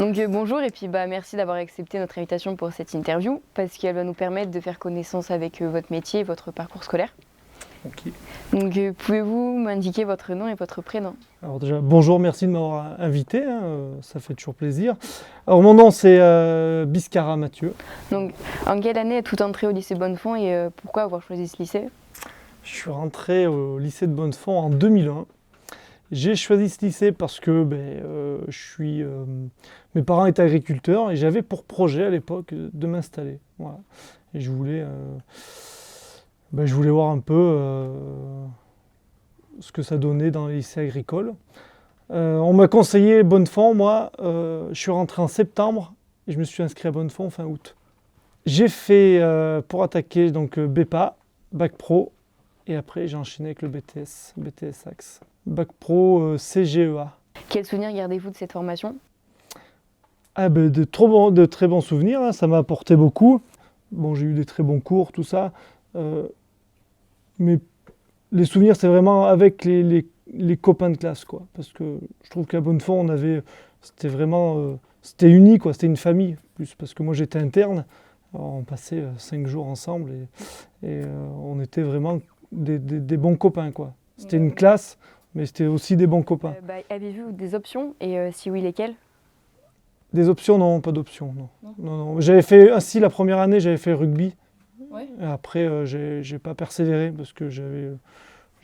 Donc bonjour et puis merci d'avoir accepté notre invitation pour cette interview parce qu'elle va nous permettre de faire connaissance avec votre métier et votre parcours scolaire. Ok. Donc pouvez-vous m'indiquer votre nom et votre prénom? Alors déjà, bonjour, merci de m'avoir invité, ça fait toujours plaisir. Alors mon nom c'est Biscara Mathieu. Donc en quelle année êtes-vous entré au lycée Bonnefond et pourquoi avoir choisi ce lycée? Je suis rentré au lycée de Bonnefond en 2001. J'ai choisi ce lycée parce que mes parents étaient agriculteurs et j'avais pour projet à l'époque de m'installer. Voilà. Et je voulais voir un peu ce que ça donnait dans les lycées agricoles. On m'a conseillé Bonnefond, moi, je suis rentré en septembre et je me suis inscrit à Bonnefond fin août. J'ai fait, pour attaquer, donc BEPA, Bac Pro, et après j'ai enchaîné avec le BTS Axe. Bac Pro CGEA. Quels souvenirs gardez-vous de cette formation? De très bons souvenirs, hein, ça m'a apporté beaucoup. Bon, j'ai eu des très bons cours, tout ça. Mais les souvenirs, c'est vraiment avec les copains de classe, quoi. Parce que je trouve qu'à Bonnefond, c'était vraiment, c'était uni, quoi. C'était une famille, plus parce que moi j'étais interne. Alors, on passait 5 jours ensemble et on était vraiment des bons copains, quoi. C'était une classe, mais c'était aussi des bons copains. Avez-vous des options et si oui, lesquelles? Des options, non, pas d'options, non. J'avais fait, ainsi la première année, j'avais fait rugby. Ouais. Et après, j'ai pas persévéré parce que j'avais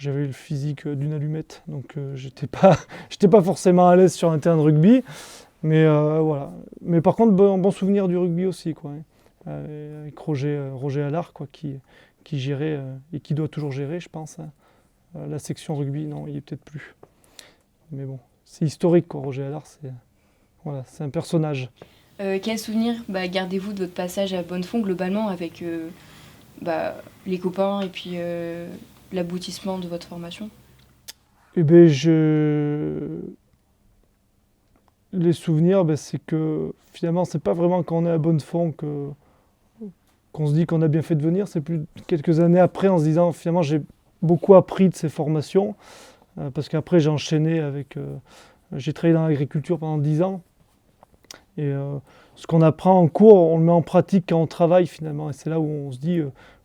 le physique d'une allumette, donc j'étais pas forcément à l'aise sur un terrain de rugby. Mais voilà. Mais par contre, bon souvenir du rugby aussi, quoi. Avec Roger Allard, quoi, qui gérait et qui doit toujours gérer, je pense, hein. La section rugby, non, il est peut-être plus. Mais bon, c'est historique, quoi. Roger Allard, c'est un personnage. Quel souvenir gardez-vous de votre passage à Bonnefond globalement avec les copains et puis l'aboutissement de votre formation? Eh bien, les souvenirs, c'est que finalement, c'est pas vraiment quand on est à Bonnefond qu'on se dit qu'on a bien fait de venir. C'est plus quelques années après en se disant finalement, j'ai beaucoup appris de ces formations. Parce qu'après, j'ai enchaîné j'ai travaillé dans l'agriculture pendant 10 ans. Et ce qu'on apprend en cours, on le met en pratique quand on travaille finalement. Et c'est là où on se dit,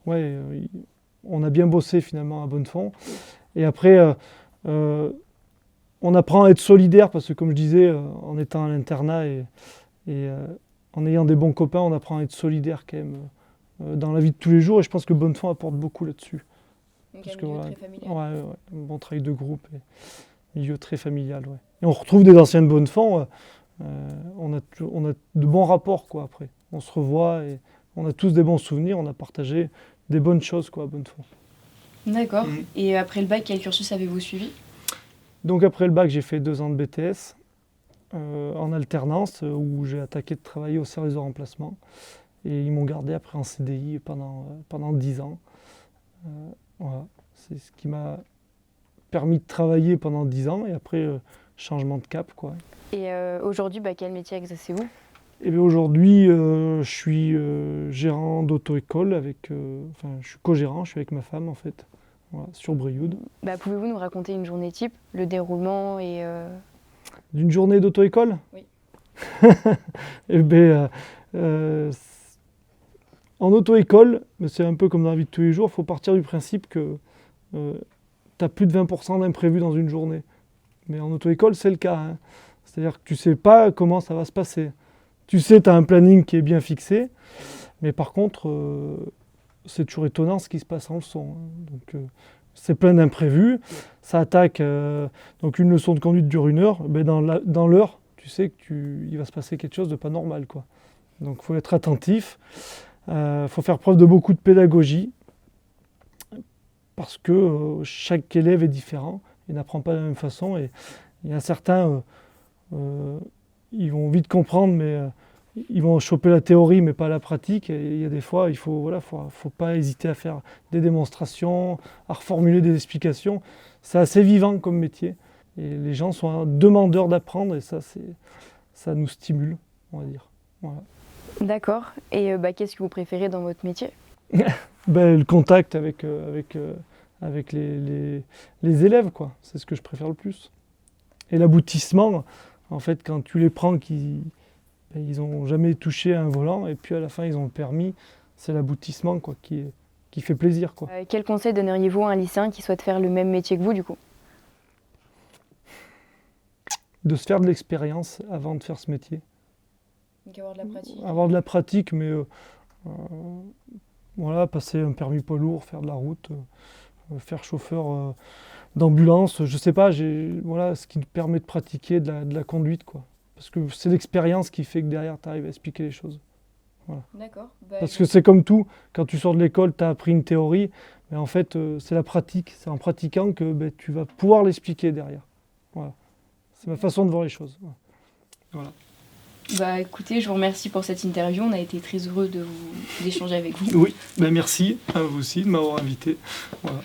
on a bien bossé finalement à Bonnefond. Et après, on apprend à être solidaire parce que comme je disais, en étant à l'internat et en ayant des bons copains, on apprend à être solidaire quand même dans la vie de tous les jours. Et je pense que Bonnefond apporte beaucoup là-dessus. Donc Parce un milieu très familial. Un bon travail de groupe et milieu très familial. Ouais. Et on retrouve des anciens de Bonnefond. On a de bons rapports, quoi, après. On se revoit et on a tous des bons souvenirs. On a partagé des bonnes choses, quoi, à Bonnefond. D'accord. Et après le bac, quel cursus avez-vous suivi? Donc après le bac, j'ai fait 2 ans de BTS en alternance où j'ai attaqué de travailler au service de remplacement. Et ils m'ont gardé après en CDI pendant 10 ans. Voilà. C'est ce qui m'a permis de travailler pendant 10 ans et après, changement de cap, quoi. Et aujourd'hui, quel métier exercez-vous? Et bien aujourd'hui, je suis gérant d'auto-école je suis co-gérant, je suis avec ma femme en fait, voilà, sur Brioude. Pouvez-vous nous raconter une journée type, le déroulement et D'une journée d'auto-école? Oui. Eh bien, en auto-école, mais c'est un peu comme dans la vie de tous les jours, il faut partir du principe que tu as plus de 20% d'imprévus dans une journée. Mais en auto-école, c'est le cas, hein. C'est-à-dire que tu ne sais pas comment ça va se passer. Tu sais, tu as un planning qui est bien fixé, mais par contre, c'est toujours étonnant ce qui se passe en leçon, hein. Donc, c'est plein d'imprévus. Ça attaque, donc une leçon de conduite dure 1 heure. Mais dans l'heure, tu sais qu'il va se passer quelque chose de pas normal, quoi. Donc, il faut être attentif. Faut faire preuve de beaucoup de pédagogie parce que chaque élève est différent et n'apprend pas de la même façon. Et il y a certains, ils vont vite comprendre, mais ils vont choper la théorie, mais pas la pratique. Et il y a des fois, faut pas hésiter à faire des démonstrations, à reformuler des explications. C'est assez vivant comme métier. Et les gens sont demandeurs d'apprendre et ça nous stimule, on va dire. Voilà. D'accord. Et qu'est-ce que vous préférez dans votre métier? Le contact avec les élèves, quoi. C'est ce que je préfère le plus. Et l'aboutissement, en fait, quand tu les prends, ils n'ont jamais touché à un volant, et puis à la fin, ils ont le permis. C'est l'aboutissement quoi, qui fait plaisir, quoi. Quel conseil donneriez-vous à un lycéen qui souhaite faire le même métier que vous, du coup? De se faire de l'expérience avant de faire ce métier. Donc avoir de la pratique. Avoir de la pratique, mais voilà, passer un permis poids lourd, faire de la route, faire chauffeur d'ambulance, je sais pas, voilà, ce qui te permet de pratiquer de la conduite, quoi. Parce que c'est l'expérience qui fait que derrière, tu arrives à expliquer les choses. Voilà. D'accord. Parce que c'est comme tout, quand tu sors de l'école, tu as appris une théorie, mais en fait, c'est la pratique, c'est en pratiquant que tu vas pouvoir l'expliquer derrière. Voilà. C'est ma façon de voir les choses. Voilà. Bah écoutez, je vous remercie pour cette interview. On a été très heureux d'échanger avec vous. Oui, ben merci à vous aussi de m'avoir invité. Voilà.